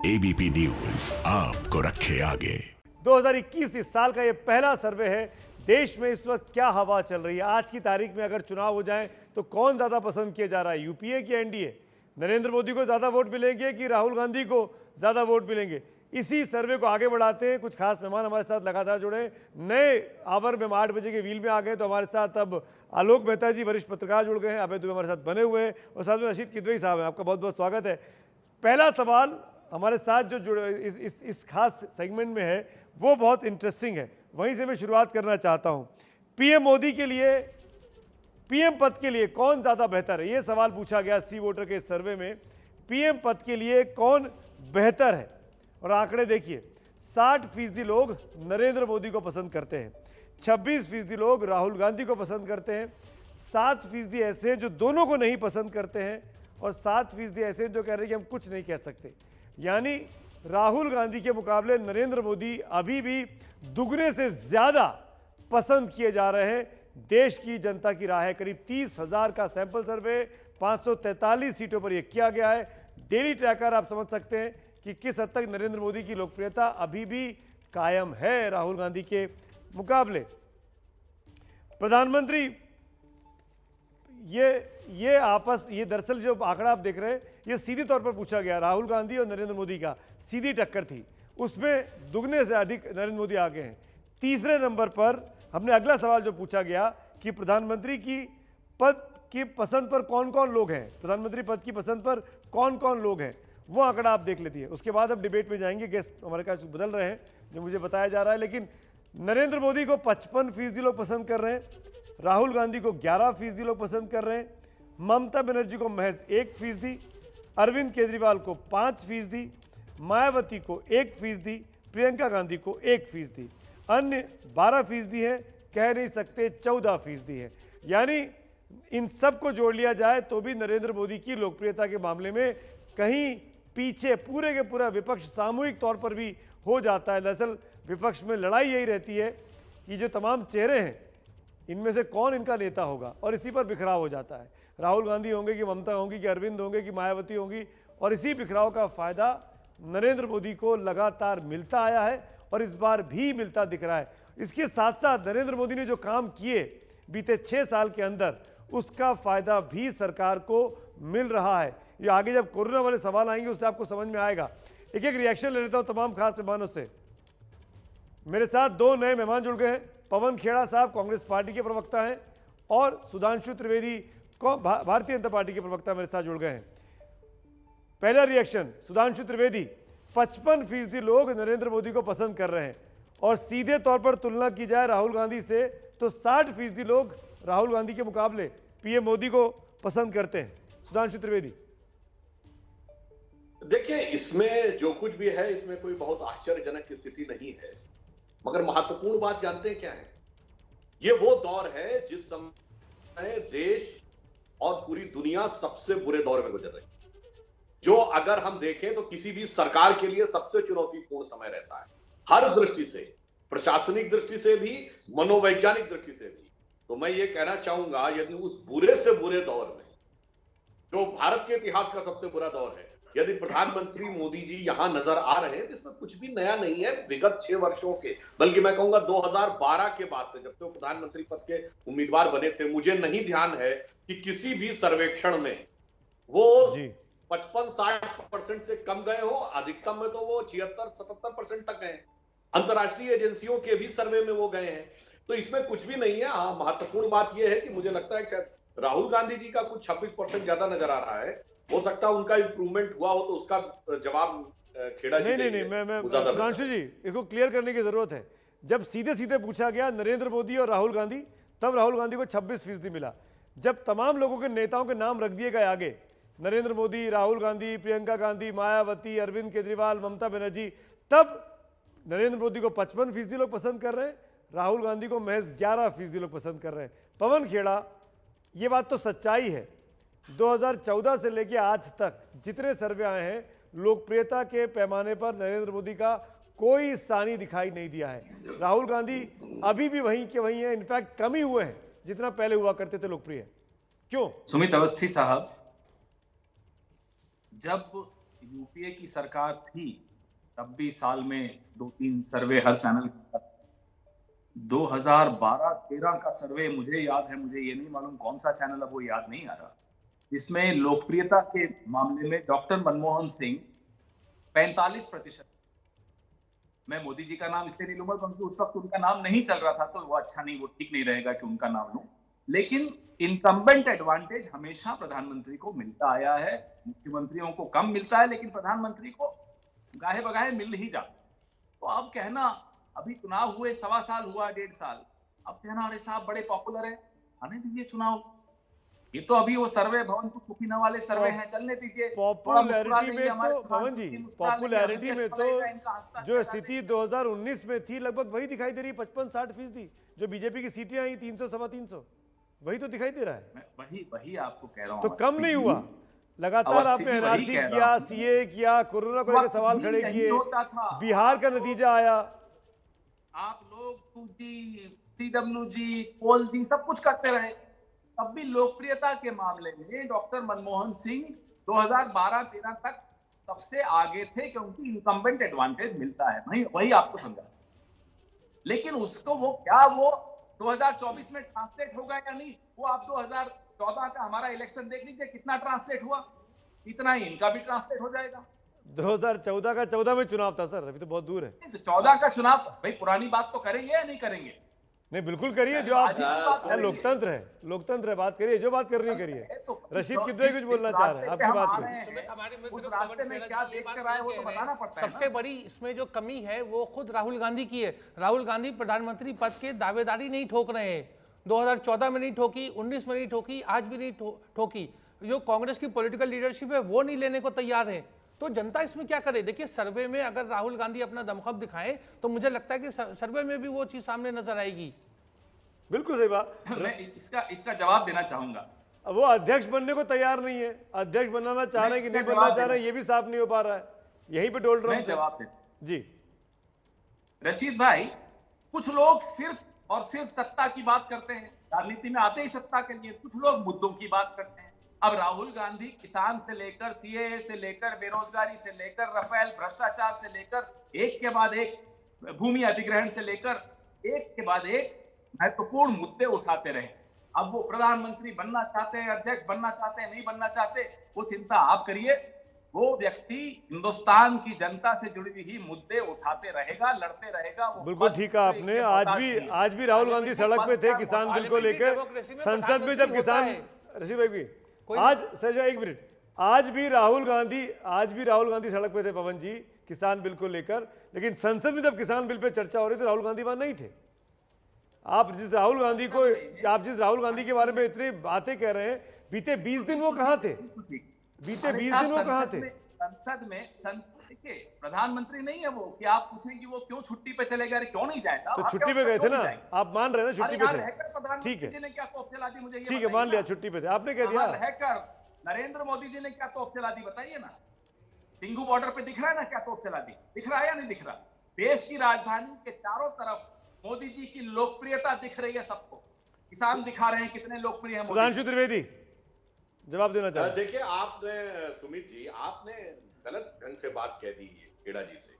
ABP news आपको रखे आगे। 2021 इस साल का ये पहला सर्वे है। देश में इस वक्त क्या हवा चल रही है? आज की तारीख में अगर चुनाव हो जाए तो कौन ज्यादा पसंद किया जा रहा है, यूपीए की एनडीए? नरेंद्र मोदी को ज्यादा वोट मिलेंगे कि राहुल गांधी को ज्यादा वोट मिलेंगे? इसी सर्वे को आगे बढ़ाते हैं। कुछ खास मेहमान हमारे साथ लगातार जुड़े हैं। नए आवर में 8 बजे के व्हील में आ गए तो हमारे साथ अब आलोक मेहता जी वरिष्ठ पत्रकार जुड़ गए हैं, अभय दुबे हमारे साथ बने हुए हैं और साथ में रशीद किदवई साहब हैं। आपका बहुत बहुत स्वागत है। पहला सवाल हमारे साथ जो जुड़े इस खास सेगमेंट में है वो बहुत इंटरेस्टिंग है, वहीं से मैं शुरुआत करना चाहता हूं। पीएम मोदी के लिए, पीएम पद के लिए कौन ज़्यादा बेहतर है, ये सवाल पूछा गया सी वोटर के इस सर्वे में। पीएम पद के लिए कौन बेहतर है? और आंकड़े देखिए, 60% लोग नरेंद्र मोदी को पसंद करते हैं, 26% लोग राहुल गांधी को पसंद करते हैं, 7% ऐसे हैं जो दोनों को नहीं पसंद करते हैं और 7% ऐसे हैं जो कह रहे हैं कि हम कुछ नहीं कह सकते। यानी राहुल गांधी के मुकाबले नरेंद्र मोदी अभी भी दुगने से ज्यादा पसंद किए जा रहे हैं। देश की जनता की राय है। करीब 30,000 का सैंपल सर्वे, 543 सीटों पर यह किया गया है। डेली ट्रैकर आप समझ सकते हैं कि किस हद तक नरेंद्र मोदी की लोकप्रियता अभी भी कायम है राहुल गांधी के मुकाबले। प्रधानमंत्री ये दरअसल जो आंकड़ा आप देख रहे हैं ये सीधे तौर पर पूछा गया, राहुल गांधी और नरेंद्र मोदी का सीधी टक्कर थी, उसमें दुगने से अधिक नरेंद्र मोदी आगे हैं। तीसरे नंबर पर हमने अगला सवाल जो पूछा गया कि प्रधानमंत्री की पद की पसंद पर कौन कौन लोग हैं, प्रधानमंत्री पद की पसंद पर कौन कौन लोग हैं, वो आंकड़ा आप देख लेती है। उसके बाद अब डिबेट में जाएंगे, गेस्ट हमारे पास बदल रहे हैं जो मुझे बताया जा रहा है। लेकिन नरेंद्र मोदी को 55% लोग पसंद कर रहे हैं, राहुल गांधी को 11% लोग पसंद कर रहे हैं, ममता बनर्जी को महज 1%, अरविंद केजरीवाल को 5%, मायावती को 1%, प्रियंका गांधी को 1%, अन्य 12% है, कह नहीं सकते 14% है। यानी इन सब को जोड़ लिया जाए तो भी नरेंद्र मोदी की लोकप्रियता के मामले में कहीं पीछे पूरे के पूरा विपक्ष सामूहिक तौर पर भी हो जाता है। दरअसल विपक्ष में लड़ाई यही रहती है कि जो तमाम चेहरे हैं इनमें से कौन इनका नेता होगा, और इसी पर बिखराव हो जाता है। राहुल गांधी होंगे कि ममता होंगी कि अरविंद होंगे कि मायावती होंगी, और इसी बिखराव का फायदा नरेंद्र मोदी को लगातार मिलता आया है और इस बार भी मिलता दिख रहा है। इसके साथ साथ नरेंद्र मोदी ने जो काम किए बीते 6 साल के अंदर, उसका फायदा भी सरकार को मिल रहा है। ये आगे जब कोरोना वाले सवाल आएंगे उससे आपको समझ में आएगा। एक एक रिएक्शन ले लेता हूं तमाम खास मेहमानों से। मेरे साथ 2 नए मेहमान जुड़ गए हैं। पवन खेड़ा साहब कांग्रेस पार्टी के प्रवक्ता हैं और सुधांशु त्रिवेदी भारतीय जनता पार्टी के प्रवक्ता मेरे साथ जुड़ गए हैं। पहला रिएक्शन, सुधांशु त्रिवेदी, 55% लोग नरेंद्र मोदी को पसंद कर रहे हैं और सीधे तौर पर तुलना की जाए राहुल गांधी से तो 60% लोग राहुल गांधी के मुकाबले पीएम मोदी को पसंद करते हैं। सुधांशु त्रिवेदी, देखिए, इसमें जो कुछ भी है इसमें कोई बहुत आश्चर्यजनक स्थिति नहीं है, मगर महत्वपूर्ण बात जानते हैं क्या है? ये वो दौर है जिस समय देश और पूरी दुनिया सबसे बुरे दौर में गुजर रही है, जो अगर हम देखें तो किसी भी सरकार के लिए सबसे चुनौतीपूर्ण समय रहता है, हर दृष्टि से, प्रशासनिक दृष्टि से भी, मनोवैज्ञानिक दृष्टि से भी। तो मैं ये कहना चाहूंगा, यदि उस बुरे से बुरे दौर में, जो भारत के इतिहास का सबसे बुरा दौर है, यदि प्रधानमंत्री मोदी जी यहां नजर आ रहे हैं तो इसमें कुछ भी नया नहीं है। विगत 6 वर्षों के, बल्कि मैं कहूंगा 2012 के बाद से, जब तो प्रधानमंत्री पद के उम्मीदवार बने थे, मुझे नहीं ध्यान है कि किसी भी सर्वेक्षण में वो 55-60% से कम गए हो। अधिकतम में तो वो 76-77% तक गए। अंतर्राष्ट्रीय एजेंसियों के भी सर्वे में वो गए हैं। तो इसमें कुछ भी नहीं है। हाँ, महत्वपूर्ण बात यह है कि मुझे लगता है शायद राहुल गांधी जी का कुछ 26% ज्यादा नजर आ रहा है। हो सकता है उनका इंप्रूवमेंट हुआ हो, तो उसका जवाब खेड़ा जी नहीं, मैं सुधांशु जी, इसको क्लियर करने की जरूरत है। जब सीधे सीधे पूछा गया नरेंद्र मोदी और राहुल गांधी, तब राहुल गांधी को 26% मिला। जब तमाम लोगों के नेताओं के नाम रख दिए गए आगे, नरेंद्र मोदी, राहुल गांधी, प्रियंका गांधी, मायावती, अरविंद केजरीवाल, ममता बनर्जी, तब नरेंद्र मोदी को 55% लोग पसंद कर रहे हैं, राहुल गांधी को महज 11% लोग पसंद कर रहे हैं। पवन खेड़ा, ये बात तो सच्चाई है, 2014 से लेकर आज तक जितने सर्वे आए हैं, लोकप्रियता के पैमाने पर नरेंद्र मोदी का कोई सानी दिखाई नहीं दिया है। राहुल गांधी अभी भी वहीं के वहीं है, इनफैक्ट कम ही हुए हैं जितना पहले हुआ करते थे लोकप्रिय। क्यों? सुमित अवस्थी साहब, जब यूपीए की सरकार थी तब भी साल में 2-3 सर्वे हर चैनल 2012-13 का सर्वे मुझे याद है, मुझे ये नहीं मालूम कौन सा चैनल अब वो याद नहीं आ रहा, जिसमें लोकप्रियता के मामले में डॉक्टर मनमोहन सिंह 45%। मैं मोदी जी का नाम इसलिए नहीं लूंगा क्योंकि उस वक्त उनका नाम नहीं चल रहा था, तो वो अच्छा नहीं, वो ठीक नहीं रहेगा कि उनका नाम लूं। लेकिन इनकम्बेंट एडवांटेज हमेशा प्रधानमंत्री को मिलता आया है। मुख्यमंत्रियों को कम मिलता है, लेकिन प्रधानमंत्री को गाहे बगाहे मिल ही जाता। तो अब कहना, अभी चुनाव हुए 1.25 साल हुआ, 1.5 साल, अब कहना अरे साहब बड़े पॉपुलर है, आने दीजिए चुनाव, ये तो अभी वो सर्वे भवन को सुखीना वाले सर्वे हैं, चलने दीजिए। पॉपुलैरिटी में तो पवन जी, पॉपुलैरिटी में तो जो स्थिति 2019 में थी लगभग वही दिखाई दे रही है, 55-60%। जो बीजेपी की सीटें आई 300-325, वही तो दिखाई दे रहा है। वही आपको कह रहा हूं, तो कम नहीं हुआ। लगातार आपने एनआरसी किया, सीए किया, कोरोना को लेकर सवाल खड़े किए, बिहार का नतीजा आया। आप लोग 2G, CWG, कोल जी सब कुछ करते रहे, तब भी लोकप्रियता के मामले में डॉक्टर मनमोहन सिंह 2012-13 तक सबसे आगे थे, क्योंकि इनकम्बेंट एडवांटेज मिलता है, वही आपको समझा। लेकिन उसको वो 2024 में ट्रांसलेट होगा या नहीं, वो आप 2014 का हमारा इलेक्शन देख लीजिए, कितना ट्रांसलेट हुआ, इतना ही इनका भी ट्रांसलेट हो जाएगा। 2014 का 14 में चुनाव था सर, अभी तो बहुत दूर है। तो 14 का चुनाव, भाई पुरानी बात तो करेंगे या नहीं करेंगे? नहीं बिल्कुल करिए, जो आप लोकतंत्र है, लोकतंत्र है, बात करिए, जो बात करनी करिए। रशीद कितने कुछ बोलना चाह रहे हैं, आपकी बात में उस रास्ते में क्या देखकर आए वो तो बताना पड़ता है। सबसे बड़ी इसमें जो कमी है वो खुद राहुल गांधी की है। राहुल गांधी प्रधानमंत्री पद के दावेदारी नहीं ठोक रहे हैं। 2014 में नहीं ठोकी, 19 में नहीं ठोकी, आज भी नहीं ठोकी। जो कांग्रेस की पॉलिटिकल लीडरशिप है वो नहीं लेने को तैयार है, तो जनता इसमें क्या करे? देखिए, सर्वे में अगर राहुल गांधी अपना दमखम दिखाएं तो मुझे लगता है कि सर्वे में भी वो चीज सामने नजर आएगी। बिल्कुल सही बात। मैं इसका जवाब देना चाहूंगा। वो अध्यक्ष बनने को तैयार नहीं है, अध्यक्ष बनाना चाह रहे हैं कि नहीं बनना चाह रहे हैं, ये भी साफ नहीं हो पा रहा है। यहीं पे डोल रहा हूं। जवाब दे जी रशीद भाई, कुछ लोग सिर्फ और सिर्फ सत्ता की बात करते हैं, राजनीति में आते ही सत्ता के लिए। कुछ लोग मुद्दों की बात करते हैं। अब राहुल गांधी किसान से लेकर सीएए से लेकर बेरोजगारी से लेकर राफेल भ्रष्टाचार से लेकर एक के बाद एक भूमि अधिग्रहण से लेकर एक के बाद एक महत्वपूर्ण मुद्दे उठाते रहे। अब वो प्रधानमंत्री बनना चाहते हैं, अध्यक्ष बनना चाहते हैं, नहीं बनना चाहते, वो चिंता आप करिए। वो व्यक्ति हिंदुस्तान की जनता से जुड़ी हुई मुद्दे उठाते रहेगा, लड़ते रहेगा। बिल्कुल ठीक है आपने। आज भी राहुल गांधी सड़क पे थे किसान बिल को लेकर, संसद में जब किसान, ऋषि भाई भी आज सर एक मिनट, आज भी राहुल गांधी सड़क पे थे पवन जी किसान बिल को लेकर, लेकिन संसद में जब किसान बिल पे चर्चा हो रही थी राहुल गांधी वहां नहीं थे। आप जिस राहुल गांधी के बारे में इतनी बातें कह रहे हैं, बीते 20 दिन वो कहां थे? बीते 20 दिन वो कहां थे? संसद में देखिए, प्रधानमंत्री नहीं है वो कि आप पूछें कि वो क्यों छुट्टी पे चले गए, क्यों नहीं जाएगा? तो छुट्टी पे गए थे ना, आप मान रहे हैं ना छुट्टी पे थे, ठीक है, ने क्या तोप चला दी मुझे ठीक है, मान लिया छुट्टी पे थे, आपने कह दिया। रहकर नरेंद्र मोदी जी ने क्या तोप चला दी बताइए ना। सिंघू बॉर्डर पे दिख रहा है ना क्या तोप चला दी? दिख रहा है या नहीं दिख रहा? देश की राजधानी के चारों तरफ मोदी जी की लोकप्रियता दिख रही है सबको। किसान दिखा रहे हैं कितने लोकप्रिय हैं। सुधांशु त्रिवेदी जवाब देना चाहते हैं। देखिए, आपने सुमित जी, आपने गलत ढंग से बात कह दी है खेड़ा जी से।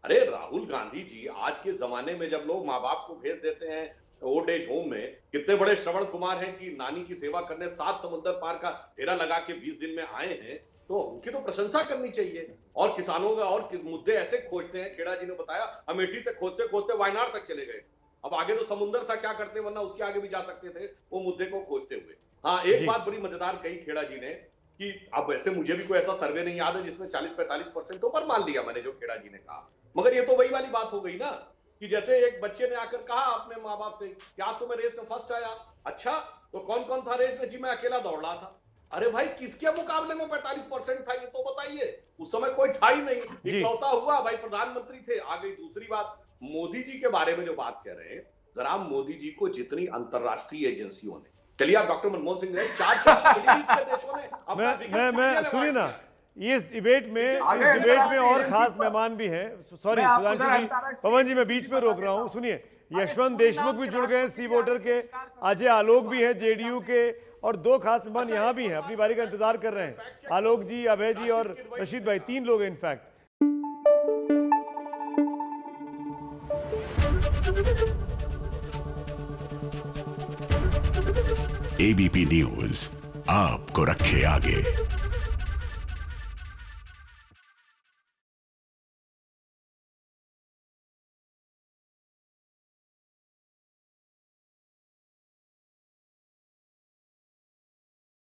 अरे राहुल गांधी जी आज के जमाने में जब लोग माँ बाप को भेज देते हैं ओल्ड एज होम में, कितने बड़े श्रवण कुमार हैं कि नानी की सेवा करने 7 समुद्र पार का फेरा लगा के 20 दिन में आए हैं, तो उनकी तो प्रशंसा करनी चाहिए। और किसानों का और किस मुद्दे ऐसे खोजते हैं, खेड़ा जी ने बताया अमेठी से खोजते खोजते वायनाड तक चले गए। अब आगे तो समुद्र था, क्या करते, वरना उसके आगे भी जा सकते थे वो मुद्दे को खोजते हुए। हाँ, एक बात बड़ी मजेदार कही खेड़ा जी ने कि अब वैसे मुझे भी कोई ऐसा सर्वे नहीं याद है जिसमें 40-45% तो पर मान लिया मैंने जो खेड़ा जी ने कहा, मगर ये तो वही वाली बात हो गई ना कि जैसे एक बच्चे ने आकर कहा अपने माँ बाप से क्या तुम्हें रेस में फर्स्ट आया? अच्छा, तो कौन कौन था रेस में? जी मैं अकेला दौड़ रहा था। अरे भाई, किसके मुकाबले में 45% था ये तो बताइए। उस समय कोई था ही नहीं, इकलौता हुआ भाई प्रधानमंत्री थे। आ गई दूसरी बात, मोदी जी के बारे में जो बात कह रहे हैं, जरा मोदी जी को जितनी अंतरराष्ट्रीय एजेंसियों ने, चलिए आप डॉक्टर मनमोहन सिंह ने 4 देशों ने, मैं सुनिए ना, इस डिबेट में और खास मेहमान भी हैं। सॉरी सुधांशु जी, पवन जी मैं बीच में रोक रहा हूं। सुनिए, यशवंत देशमुख भी जुड़ गए हैं सी वोटर के, अजय आलोक भी हैं जेडीयू के, और दो खास मेहमान यहाँ भी हैं, अपनी बारी का इंतजार कर रहे हैं। आलोक जी, अभय जी और रशीद भाई, 3 लोग हैं इनफैक्ट। एबीपी न्यूज आपको रखे आगे।